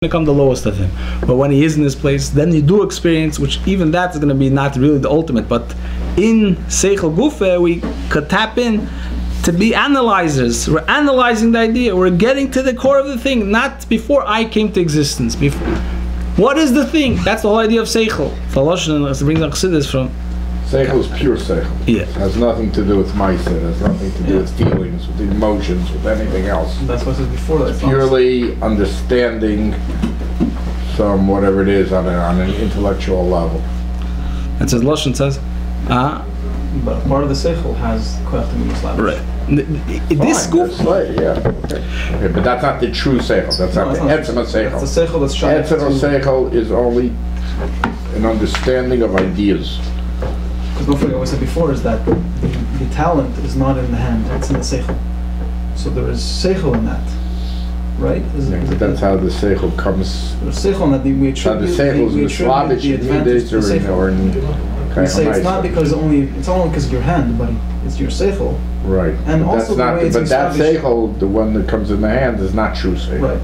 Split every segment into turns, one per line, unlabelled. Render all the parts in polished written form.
become the lowest of him. But when he is in this place, then you do experience, which even that is going to be not really the ultimate, but in Seichel Gufe we could tap in to be analyzers. We're analyzing the idea, we're getting to the core of the thing, not before I came to existence. Before, what is the thing? That's the whole idea of Seichel. It brings Chassidud from
Seichel is pure Seichel.
Yeah.
It has nothing to do with Maisa, it has nothing to do with feelings, with emotions, with anything else.
That's what it was before.
It's purely understanding some whatever it is on an intellectual level.
It says, Lashon says,
but part of the Seichel has Koach to Mitzvah.
right. This
Fine, okay, but that's not the true Seichel. That's not the Etzema Seichel.
That's the Seichel that's trying to...
Etzema Seichel is only an understanding of ideas.
Because don't forget what I said before is that the talent is not in the hand, it's in the Seichel. So there is Seichel in that, right?
That's how the Seichel comes.
There's Seichel in that we attribute
The Seichel is Slavish
the advantage to the Seichel. We say it's not because only because of your hand, but it's your Seichel.
Right.
And
but
also
that's
the way it's
but that
established.
Seichel, the one that comes in the hand, is not true Seichel.
Right.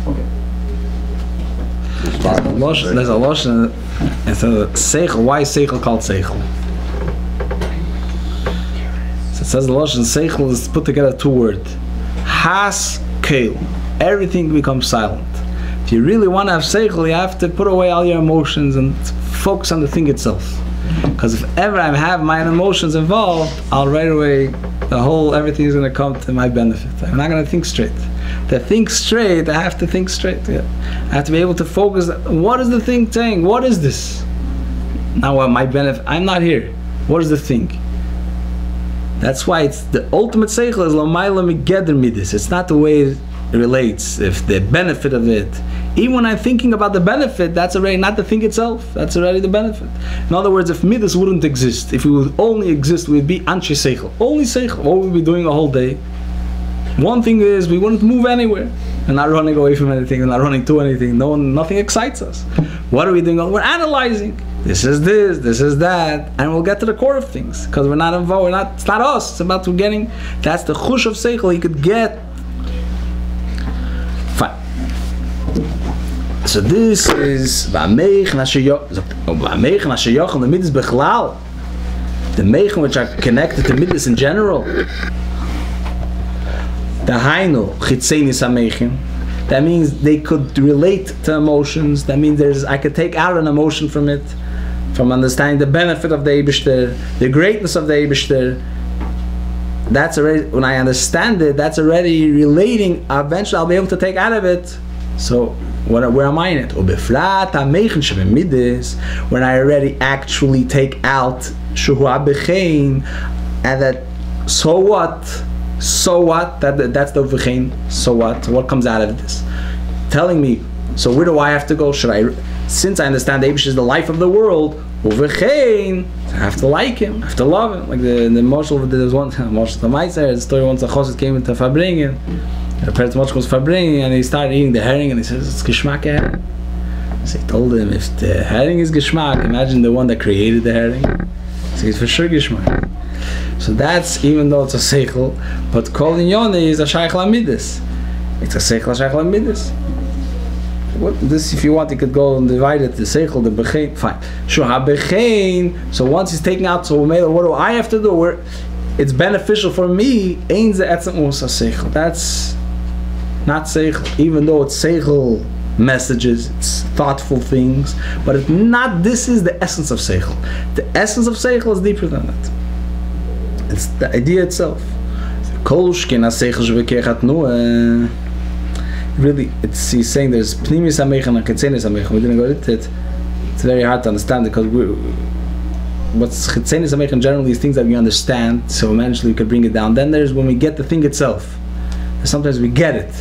Okay.
There's a Lashon, it's a Seichel. Why is Seichel called Seichel? So it says the Lashon, Seichel is put together two words. Has Keil. Everything becomes silent. If you really want to have Seichel, you have to put away all your emotions and focus on the thing itself. Because if ever I have my emotions involved, I'll right away, everything is going to come to my benefit. I'm not going to think straight. To think straight, I have to think straight. Yeah. I have to be able to focus. What is the thing saying? What is this? Now, what my benefit? I'm not here. What is the thing? That's why it's the ultimate seichel is l'mayla megeder midis. It's not the way it relates. If the benefit of it, even when I'm thinking about the benefit, that's already not the thing itself. That's already the benefit. In other words, if midis wouldn't exist, if it would only exist, we'd be anshe seichel. Only seichel. What would we be doing a whole day? One thing is we wouldn't move anywhere. We're not running away from anything. We're not running to anything. Nothing excites us. What are we doing? We're analyzing. This is this. This is that, and we'll get to the core of things because we're not involved. It's not us. It's about getting. That's the chush of seichel. You could get. Fine. So this is the midas bechlal, the meichen which are connected to midas in general. The hainu chitzenis hameichen. That means they could relate to emotions. That means I could take out an emotion from it, from understanding the benefit of the Eibishter, the greatness of the Eibishter. That's already, when I understand it, that's already relating. Eventually I'll be able to take out of it. So where am I in it? When I already actually take out shuhu abechein, and that so what? So what? That's the v'chein. So what? What comes out of this? Telling me. So where do I have to go? Since I understand Eibush is the life of the world, v'chein, I have to like him. I have to love him. Like the Moshel, there's one Moshel the Meiser. The story once a Chassidud came into Fabringen. The parents Moshel was Fabringen, and he started eating the herring, and he says it's geschmack herring. So he told him, if the herring is geschmack, imagine the one that created the herring. So he's for sure geschmack. So that's, even though it's a seichel, but kol inyone is a shaychel amidus. It's a seichel amidus. What this? If you want, you could go and divide it. The seichel, the bechein, fine. Sure, bechein. So once he's taking out, so what do I have to do? Where it's beneficial for me. Ein ze etzem usa seichel. That's not seichel, even though it's seichel messages, it's thoughtful things, but it's not. This is the essence of seichel. The essence of seichel is deeper than that. It's the idea itself. Really, he's saying there's pnimis hameichen and chitzenis hameichen. We didn't go into it. It's very hard to understand because what's chitzenis hameichen generally is things that we understand. So eventually we could bring it down. Then there's when we get the thing itself. Sometimes we get it.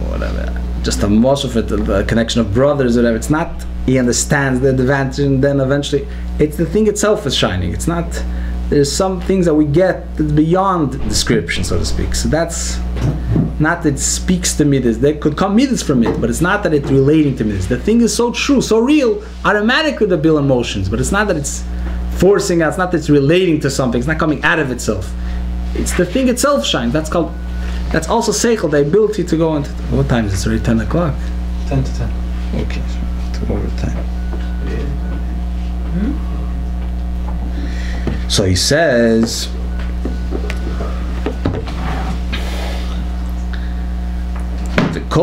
Whatever. Just a most of it, a connection of brothers, or whatever. It's not. He understands the advantage, and then eventually, it's the thing itself is shining. It's not. There's some things that we get that's beyond description, so to speak. So that's not that it speaks to midas. There could come midas from it, but it's not that it's relating to midas. The thing is so true, so real, automatically there build emotions. But it's not that it's forcing us. It's not that it's relating to something. It's not coming out of itself. It's the thing itself shines. That's called That's also seichel, the ability to go into. What time is it? It's already 10 o'clock.
10 to 10.
Okay, so to overtime. So he says, so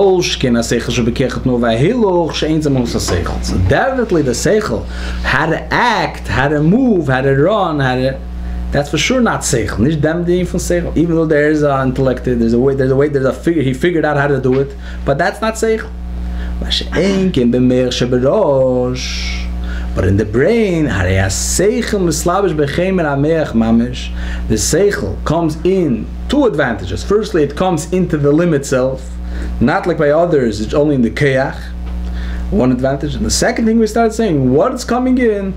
definitely the seichel, how to act, how to move, how to run, that's for sure not seichel. Nicht dem Ding von seichel. Even though there is an intellect, there's a figure, he figured out how to do it, but that's not seichel. But in the brain, the seichel comes in two advantages. Firstly, it comes into the limb itself, not like by others, it's only in the keach. One advantage. And the second thing we started saying, what is coming in,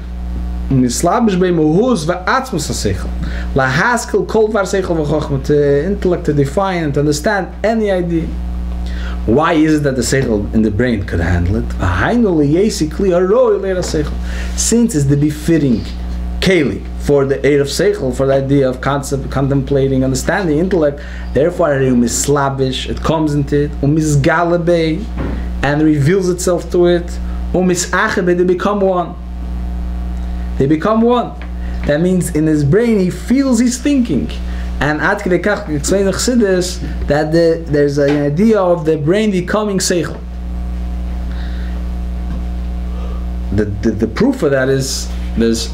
intellect to define and to understand any idea. Why is it that the seichel in the brain could handle it? Since it's the befitting keli for the aid of seichel, for the idea of concept, contemplating, understanding, intellect, therefore it comes into it, and reveals itself to it, they become one. They become one. That means in his brain he feels he's thinking. And Ad Kidei Kach explains in Chassidus that there's an idea of the brain becoming seichel. The proof of that is there's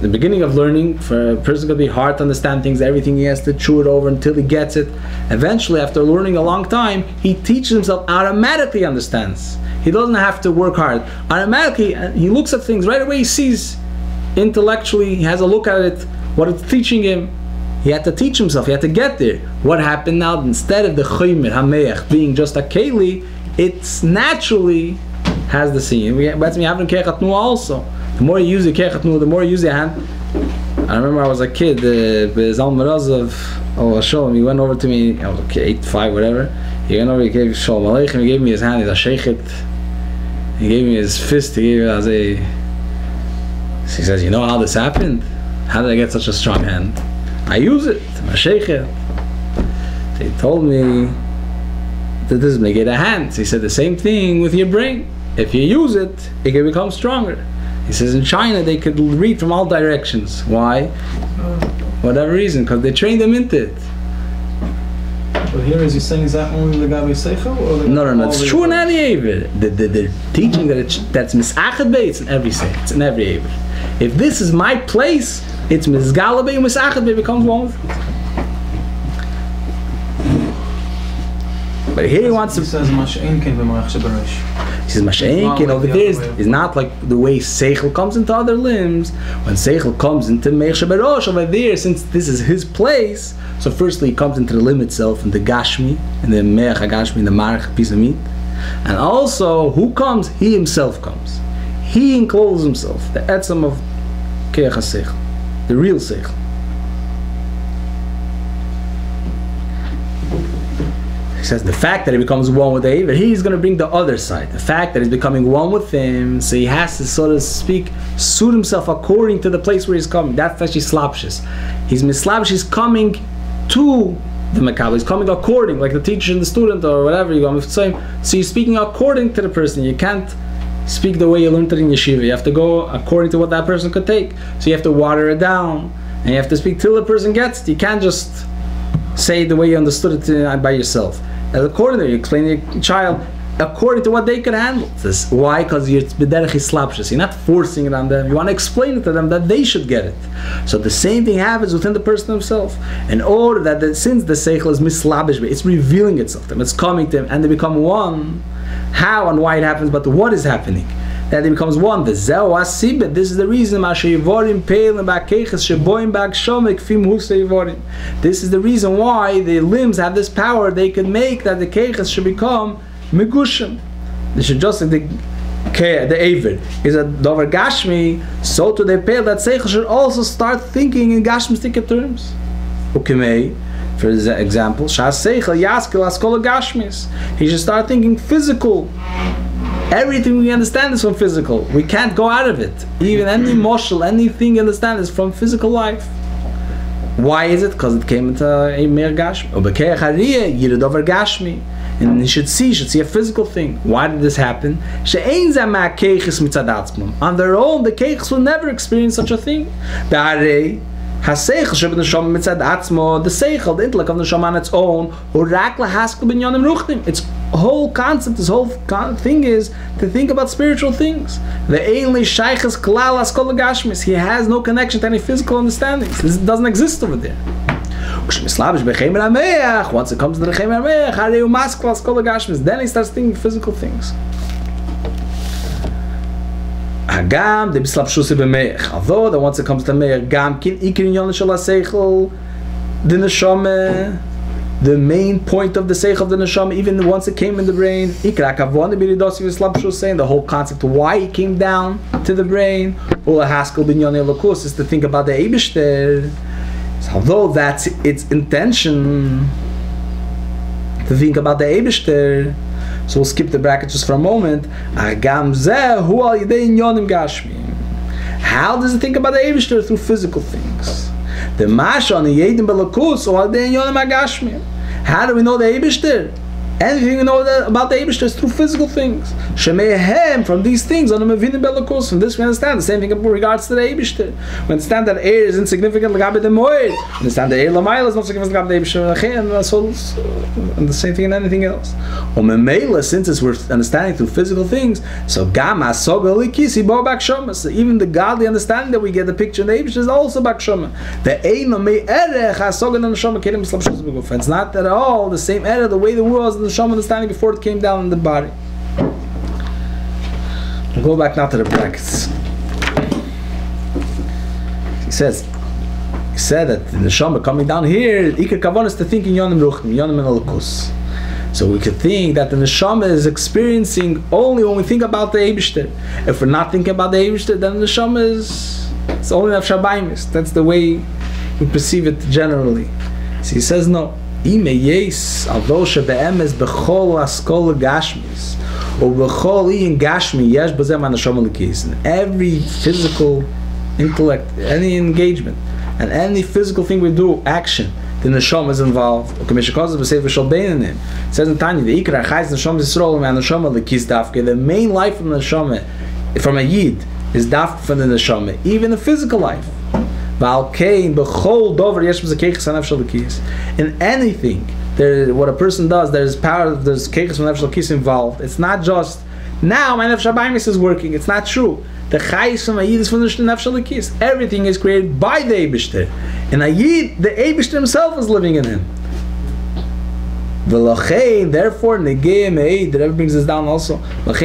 the beginning of learning. For a person could be hard to understand things, everything he has to chew it over until he gets it. Eventually, after learning a long time, he teaches himself, automatically understands. He doesn't have to work hard. Automatically, he looks at things right away, he sees intellectually, he has a look at it, what it's teaching him. He had to teach himself, he had to get there. What happened now? Instead of the chaymer, hameach, being just a keli, it's naturally has the scene. We have in keichat nu also. The more you use the keichat nu, the more you use your hand. I remember I was a kid, Zal Merazov, Shalom, he went over to me, I was okay, 8, 5, whatever. He went over, he gave Shalom Aleichem, he gave me his hand, he's a sheikhet. He gave me his fist, he gave me he says, you know how this happened? How did I get such a strong hand? I use it, my sheikhet. They told me that this is make it a hand. He said the same thing with your brain. If you use it, it can become stronger. He says in China they could read from all directions. Why? Whatever reason, because they trained them into it.
But here is he saying, is that only the Gabi Seichel?
No, it's true in any Aver. They're teaching that that's misachet bei, it's in every say, it's in every Aver. If this is my place, it's misgala bei, misachet bei becomes one with it. But here he wants to.
He says Mash'enkin v'moach shebaresh.
He says Mash'enkin over there is not like the way seichel comes into other limbs. When seichel comes into meich shebaresh over there, since this is his place, so firstly he comes into the limb itself, in the gashmi, in the meich hagashmi, in the marach piece of meat, and also who comes? He himself comes. He encloses himself, the etzem of keich seichel, the real seichel. He says the fact that he becomes one with the Aver, he's going to bring the other side. The fact that he's becoming one with him, so he has to, so to speak, suit himself according to the place where he's coming. That's actually slapshes. He's mislapsh, he's coming to the Makabah. He's coming according, like the teacher and the student or whatever. So you're speaking according to the person. You can't speak the way you learned it in yeshiva. You have to go according to what that person could take. So you have to water it down, and you have to speak till the person gets it. You can't just say the way you understood it by yourself. And accordingly, you explain to your child according to what they can handle. This, why? Because you're not forcing it on them. You want to explain it to them that they should get it. So the same thing happens within the person himself. In order that since the seichel is mislabish, it's revealing itself to them, it's coming to them, and they become one. How and why it happens, but what is happening? That it becomes one. This is the reason. This is the reason why the limbs have this power. They can make that the keiches should become megushim. They should just like the Aver is a dover gashmi. So to the pale that seichel should also start thinking in gashmistic terms. Okay, for example, shas seichel yaskel askola gashmis. He should start thinking physical. Everything we understand is from physical. We can't go out of it. Even any moshel, anything you understand is from physical life. Why is it? Because it came into a Meir Gashmi. And you should see a physical thing. Why did this happen? On their own, the keiches will never experience such a thing. The seichel, the intellect of the neshama on its own, its whole concept, this whole thing is to think about spiritual things. He has no connection to any physical understandings. This doesn't exist over there. Once it comes to the Chemer HaMeach, then he starts thinking physical things. Although that once it comes to Meir, the neshama, the main point of the seichel of the neshama, even once it came in the brain, saying the whole concept of why it came down to the brain, is to think about the Eibishter. Although that's its intention to think about the Eibishter, so we'll skip the bracket just for a moment. How does it think about the Eibishter? Through physical things. The Masha on the Yedim Belakus or the Yonim Agashmi. How do we know the Eibishter? Anything we know about the Eibishter is through physical things. Shemehem, from these things, on the Mevinim Belakus. From this we understand the same thing in regards to the Eibishter. We understand that air is insignificant like Abed Moed. We understand that air Lamaila is not significant like the Eibishter. And the same thing in anything else. Or Memela, since we're understanding through physical things, so Gama Soga Likisi Bo Bakshoma. So even the godly understanding that we get the picture in the Eibishter is also Bakshoma. The Eino Me Erech HaSoga Neshama Kelim Slap Shuz Beguf. It's not at all the same error, the way the world was the Neshama understanding before it came down in the body. We'll go back now to the brackets. He said that the neshama coming down here, Iker Kavan is to think in Yonim Ruchnim, Yonim and Elokus. So we could think that the neshama is experiencing only when we think about the Eibishter. If we're not thinking about the Eibishter, then the neshama it's only Rashab. That's the way we perceive it generally. So he says no. Ime yes, although shebe'emes bechol askol gashmis, or bechol in gashmi yesh b'zem anashom l'kis. Every physical intellect, any engagement, and any physical thing we do, action, the neshama is involved. It says in Tanya, the ikra chayz neshama yisrael anashom l'kis dafke. The main life from the neshama, from a yid, is dafke from the neshama, even the physical life. In anything, what a person does, there's power, there's keiches from nefesh l'kis involved. It's not just now my nefesh habaymis is working. It's not true. The chayis from a yid is from the nefesh l'kis. Everything is created by the Eibishter. In a yid, the Eibishter himself is living in him. Therefore, the Rebbe brings this down also. It's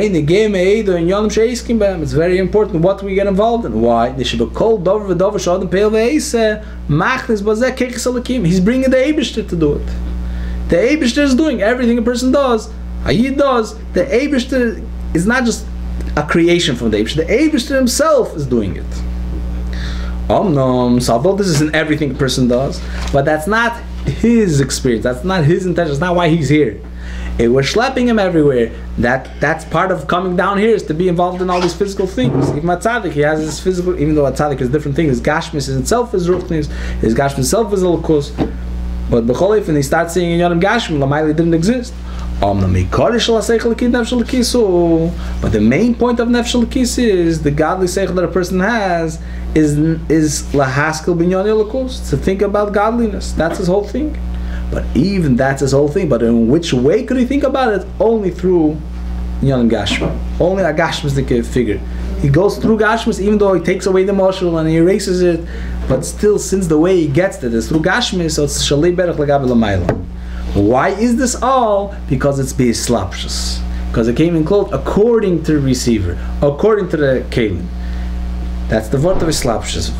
very important what we get involved in. Why? He's bringing the Eibishter to do it. The Eibishter is doing everything a person does. A Yid does. The Eibishter is not just a creation from the Eibishter. The Eibishter himself is doing it. So although this is in everything a person does, but that's not his experience, that's not his intention, that's not why he's here. We're schlepping him everywhere. That's part of coming down here, is to be involved in all these physical things. Even a tzaddik, he has his physical, even though a tzaddik is a different thing, his gashmis itself is ruchnis, his gashmis itself is elokus. But b'cholif, when he starts seeing in Yonim Gashmi, Lamaili didn't exist. But the main point of nefesh l'kis is the godly seichel that a person has is lahaskel binyan elokus, to think about godliness. That's his whole thing. But even that's his whole thing. But in which way could he think about it? Only through Yonim Gashmi. Only a Gashmistic figure. He goes through Gashmis, even though he takes away the marshal and he erases it. But still, since the way he gets it is through Gashmis, so it's shalei berach l'gabe l'mayla. Why is this all? Because it's beislapshus. Because it came in clothes according to the receiver, according to the kelim. That's the word of islapshus.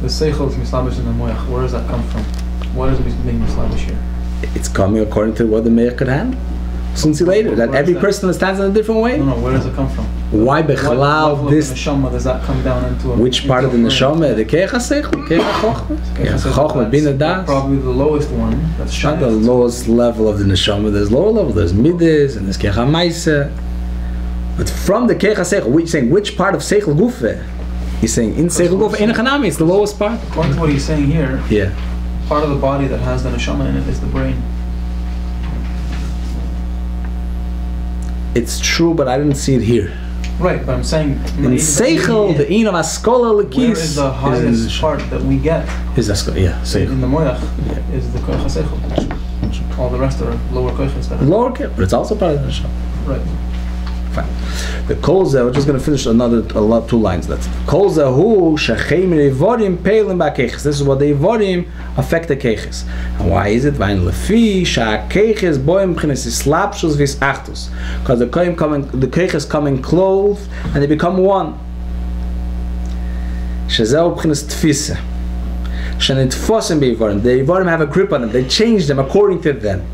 The seichel is mislabish in the moyach. Where does that come from? What is being mislabish here?
It's coming according to what the meir could handle. Since later, that every person understands in a different way.
No, where does it come from?
Why bechalal this?
What neshama does that come down into?
Which part of the neshama? The keicha seichel, keicha chochma, bina das.
Probably the lowest one. That's
not the lowest level of the neshama. There's lower level. There's midas and there's keicha maisa. But from the keicha seichel, we're saying which part of seichel gufe? He's saying in Seichel Guf Ein Chanami, it's the lowest part.
According to what he's saying here,
Yeah.
part of the body that has the neshama in it is the brain.
It's true, but I didn't see it here.
Right, but I'm saying
In Seichel, the Ein of Askola
where
Lekis
is the highest part that we get
is Askola. Yeah, Seichel.
in the moyach is the koich HaSeichel. All the rest are lower koiches that are
Lower cap, but it's also part of the Rashab.
right.
Fine. The kolza, we're just going to finish two lines. That's kolza hu shachem revorim peilim ba'keches. This is what the revorim affect the keches. And why is it? Vayin lefi sha'keches boim b'chinas islapshus vis achtus. Because the keches come in clothed and they become one. Shezeu b'chinas tfisa. Shenitfosim be'ivorim. The revorim have a grip on them. They change them according to them.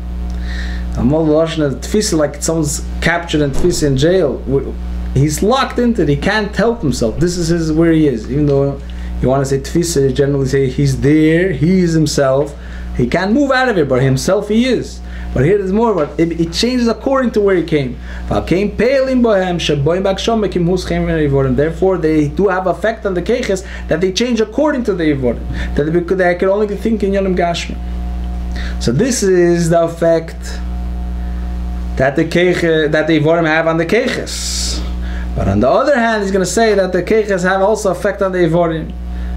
Tfisa, like someone's captured and tfisa in jail. He's locked into it. He can't help himself. This is where he is. Even though you want to say tfisa, you generally say he's there. He is himself. He can't move out of it, but himself he is. But here there's more. But it changes according to where he came. Therefore, they do have effect on the keches that they change according to the ivorim. That they can only think in yonim gashma. So this is the effect that the Ivorim have on the Keches. But on the other hand, he's going to say that the Keches have also effect on the Ivorim.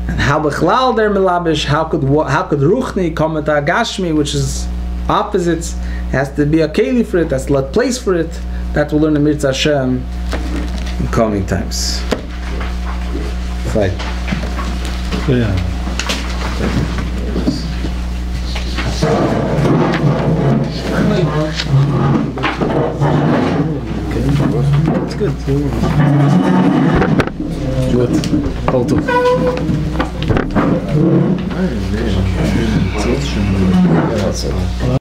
And how Bechlal der Melabish, how could Ruchni come into Agashmi, which is opposites, has to be a Keli for it, has to let place for it. That we'll learn in Mirza Hashem in coming times. Right. Yeah. It's good. Good. Hold on.